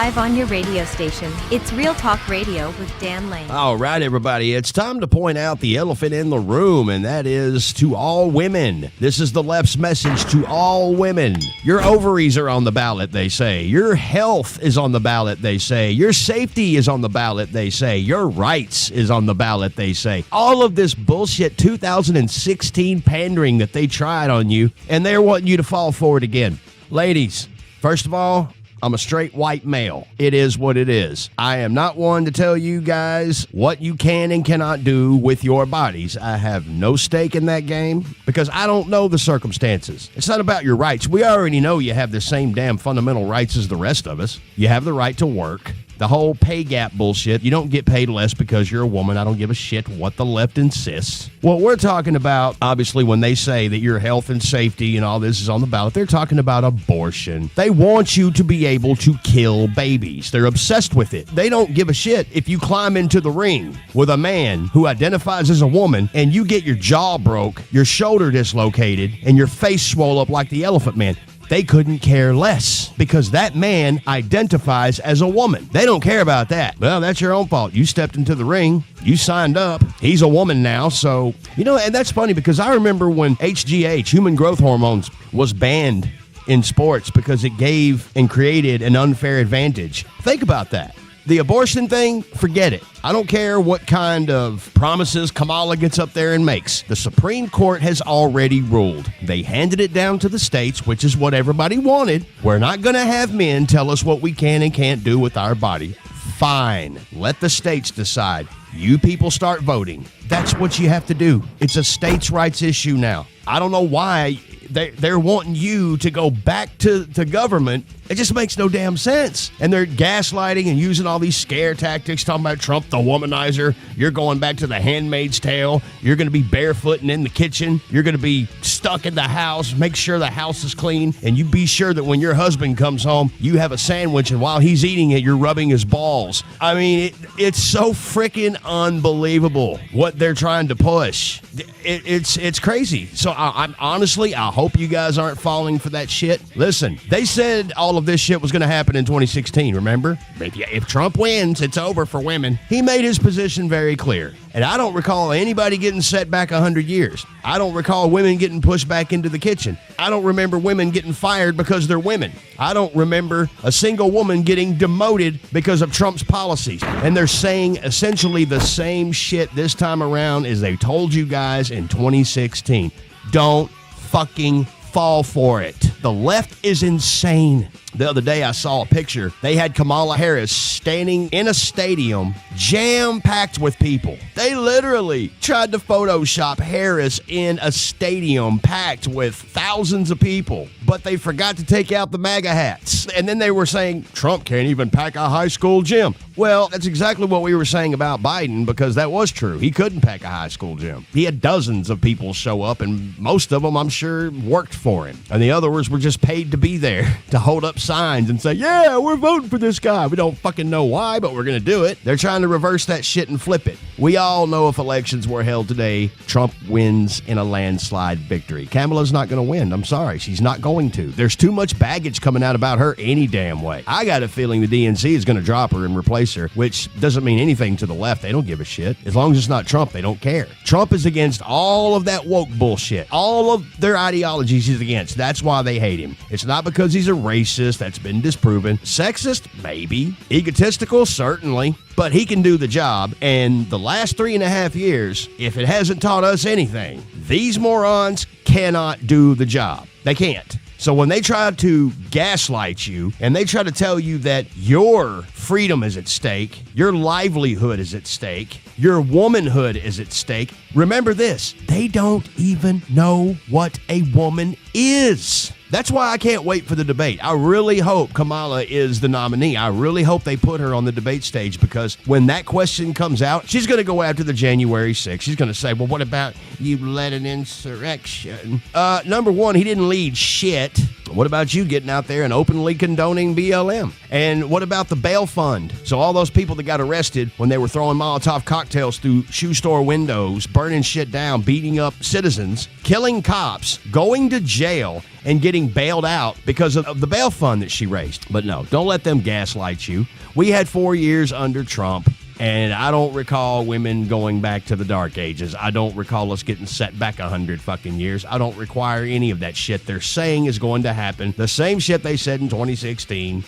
live on your radio station. It's Real Talk Radio with Dan Lane. All right, everybody. It's time to point out the elephant in the room, and that is to all women. This is the left's message to all women. Your ovaries are on the ballot, they say. Your health is on the ballot, they say. Your safety is on the ballot, they say. Your rights is on the ballot, they say. All of this bullshit 2016 pandering that they tried on you, and they're wanting you to fall for it again. Ladies, first of all, I'm a straight white male. It is what it is. I am not one to tell you guys what you can and cannot do with your bodies. I have no stake in that game because I don't know the circumstances. It's not about your rights. We already know you have the same damn fundamental rights as the rest of us. You have the right to work. The whole pay gap bullshit. You don't get paid less because you're a woman. I don't give a shit what the left insists. What we're talking about, obviously, when they say that your health and safety and all this is on the ballot, they're talking about abortion. They want you to be able to kill babies. They're obsessed with it. They don't give a shit if you climb into the ring with a man who identifies as a woman and you get your jaw broke, your shoulder dislocated, and your face swole up like the Elephant Man. They couldn't care less because that man identifies as a woman. They don't care about that. Well, that's your own fault. You stepped into the ring. You signed up. He's a woman now. So, and that's funny because I remember when HGH, human growth hormones, was banned in sports because it gave and created an unfair advantage. Think about that. The abortion thing, forget it. I don't care what kind of promises Kamala gets up there and makes. The Supreme Court has already ruled. They handed it down to the states, which is what everybody wanted. We're not going to have men tell us what we can and can't do with our body. Fine. Let the states decide. You people start voting. That's what you have to do. It's a states' rights issue now. I don't know why they're wanting you to go back to government. It just makes no damn sense. And they're gaslighting and using all these scare tactics, talking about Trump, the womanizer. You're going back to the Handmaid's Tale. You're going to be barefooting in the kitchen. You're going to be stuck in the house. Make sure the house is clean. And you be sure that when your husband comes home, you have a sandwich, and while he's eating it, you're rubbing his balls. I mean, it's so freaking unbelievable what they're trying to push. It's crazy. So I'm honestly, I hope you guys aren't falling for that shit. Listen, they said all of this shit was going to happen in 2016, remember? If Trump wins, it's over for women. He made his position very clear. And I don't recall anybody getting set back 100 years. I don't recall women getting pushed back into the kitchen. I don't remember women getting fired because they're women. I don't remember a single woman getting demoted because of Trump's policies. And they're saying essentially the same shit this time around as they told you guys in 2016. Don't fucking fall for it. The left is insane. The other day I saw a picture. They had Kamala Harris standing in a stadium jam-packed with people. They literally tried to Photoshop Harris in a stadium packed with thousands of people, but they forgot to take out the MAGA hats. And then they were saying, Trump can't even pack a high school gym. Well, that's exactly what we were saying about Biden, because that was true. He couldn't pack a high school gym. He had dozens of people show up, and most of them, I'm sure, worked for him. And the others were just paid to be there to hold up signs and say, yeah, we're voting for this guy. We don't fucking know why, but we're going to do it. They're trying to reverse that shit and flip it. We all know if elections were held today, Trump wins in a landslide victory. Kamala's not going to win. I'm sorry. She's not going to. There's too much baggage coming out about her any damn way. I got a feeling the DNC is going to drop her and replace her, which doesn't mean anything to the left. They don't give a shit. As long as it's not Trump, they don't care. Trump is against all of that woke bullshit. All of their ideologies he's against. That's why they hate him. It's not because he's a racist. That's been disproven. Sexist? Maybe. Egotistical? Certainly. But he can do the job. And the last 3.5 years, if it hasn't taught us anything, these morons cannot do the job. They can't. So when they try to gaslight you and they try to tell you that your freedom is at stake, your livelihood is at stake, your womanhood is at stake, remember this, they don't even know what a woman is. That's why I can't wait for the debate. I really hope Kamala is the nominee. I really hope they put her on the debate stage, because when that question comes out, she's going to go after the January 6th. She's going to say, well, what about you led an insurrection? Number one, he didn't lead shit. What about you getting out there and openly condoning BLM? And what about the bail fund? So all those people that got arrested when they were throwing Molotov cocktails through shoe store windows, burning shit down, beating up citizens, killing cops, going to jail, and getting bailed out because of the bail fund that she raised. But no, don't let them gaslight you. We had 4 years under Trump. And I don't recall women going back to the dark ages. I don't recall us getting set back 100 fucking years. I don't require any of that shit they're saying is going to happen. The same shit they said in 2016.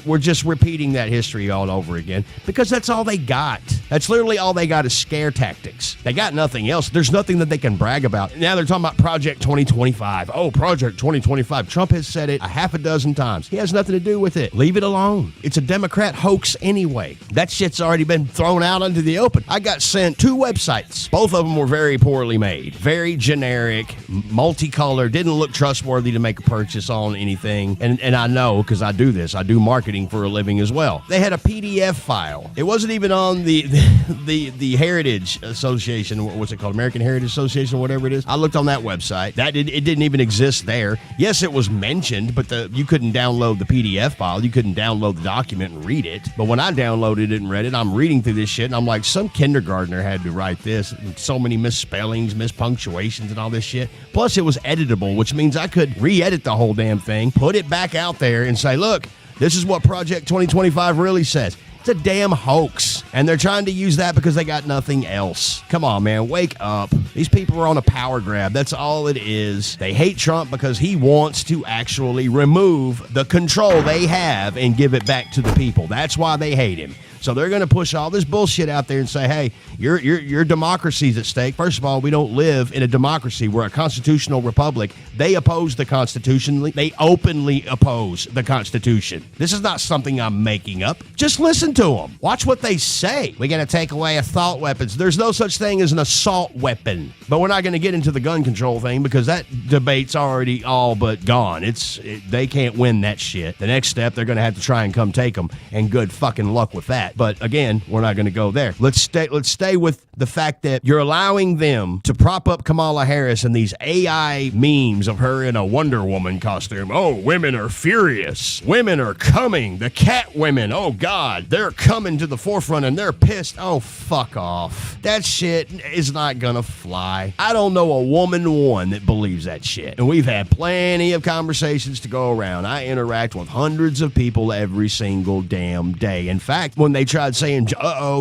We're just repeating that history all over again because that's all they got. That's literally all they got is scare tactics. They got nothing else. There's nothing that they can brag about. Now they're talking about Project 2025. Oh, Project 2025. Trump has said it a half a dozen times. He has nothing to do with it. Leave it alone. It's a Democrat hoax anyway. That shit's already been thrown out into the open. I got sent 2 websites. Both of them were very poorly made. Very generic, multicolored, didn't look trustworthy to make a purchase on anything. And I know because I do this. I do marketing for a living as well. They had a PDF file. It wasn't even on the Heritage Association. What's it called? American Heritage Association, whatever it is. I looked on that website. It didn't even exist there. Yes, it was mentioned, but you couldn't download the PDF file. You couldn't download the document and read it. But when I downloaded it and read it, I'm reading through this shit and I'm like, some kindergartner had to write this. So many misspellings, mispunctuations and all this shit. Plus it was editable, which means I could re-edit the whole damn thing, put it back out there and say, look, this is what Project 2025 really says. It's a damn hoax. And they're trying to use that because they got nothing else. Come on, man. Wake up. These people are on a power grab. That's all it is. They hate Trump because he wants to actually remove the control they have and give it back to the people. That's why they hate him. So they're going to push all this bullshit out there and say, hey, your democracy's at stake. First of all, we don't live in a democracy. We're a constitutional republic. They oppose the Constitution. They openly oppose the Constitution. This is not something I'm making up. Just listen to them. Watch what they say. We're going to take away assault weapons. There's no such thing as an assault weapon. But we're not going to get into the gun control thing because that debate's already all but gone. They can't win that shit. The next step, they're going to have to try and come take them. And good fucking luck with that. But again, we're not going to go there. Let's stay with the fact that you're allowing them to prop up Kamala Harris and these AI memes of her in a Wonder Woman costume. Oh, women are furious. Women are coming. The cat women. Oh, God. They're coming to the forefront and they're pissed. Oh, fuck off. That shit is not going to fly. I don't know a woman that believes that shit. And we've had plenty of conversations to go around. I interact with hundreds of people every single damn day. In fact, when they tried saying,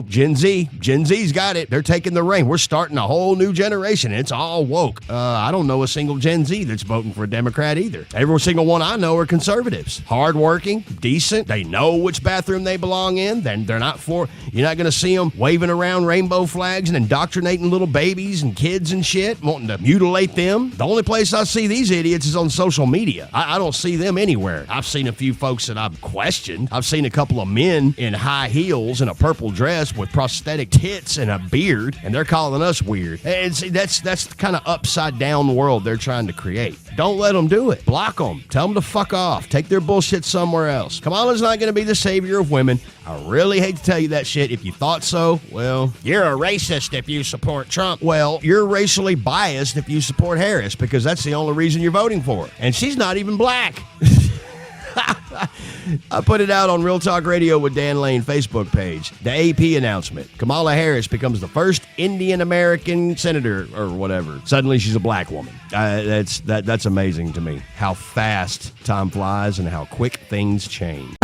Gen Z's got it. They're taking the reign. We're starting a whole new generation. It's all woke. I don't know a single Gen Z that's voting for a Democrat either. Every single one I know are conservatives. Hardworking, decent. They know which bathroom they belong in. They're not for, you're not going to see them waving around rainbow flags and indoctrinating little babies and kids and shit, wanting to mutilate them. The only place I see these idiots is on social media. I don't see them anywhere. I've seen a few folks that I've questioned. I've seen a couple of men in high heels and a purple dress with prosthetic tits and a beard, and they're calling us weird. And see, that's the kind of upside down world they're trying to create. Don't let them do it. Block them. Tell them to fuck off. Take their bullshit somewhere else. Kamala's not going to be the savior of women. I really hate to tell you that shit. If you thought so, well, you're a racist if you support Trump. Well, you're racially biased if you support Harris because that's the only reason you're voting for her. And she's not even black. I put it out on Real Talk Radio with Dan Lane Facebook page. The AP announcement. Kamala Harris becomes the first Indian American senator or whatever. Suddenly she's a black woman. That's amazing to me. How fast time flies and how quick things change.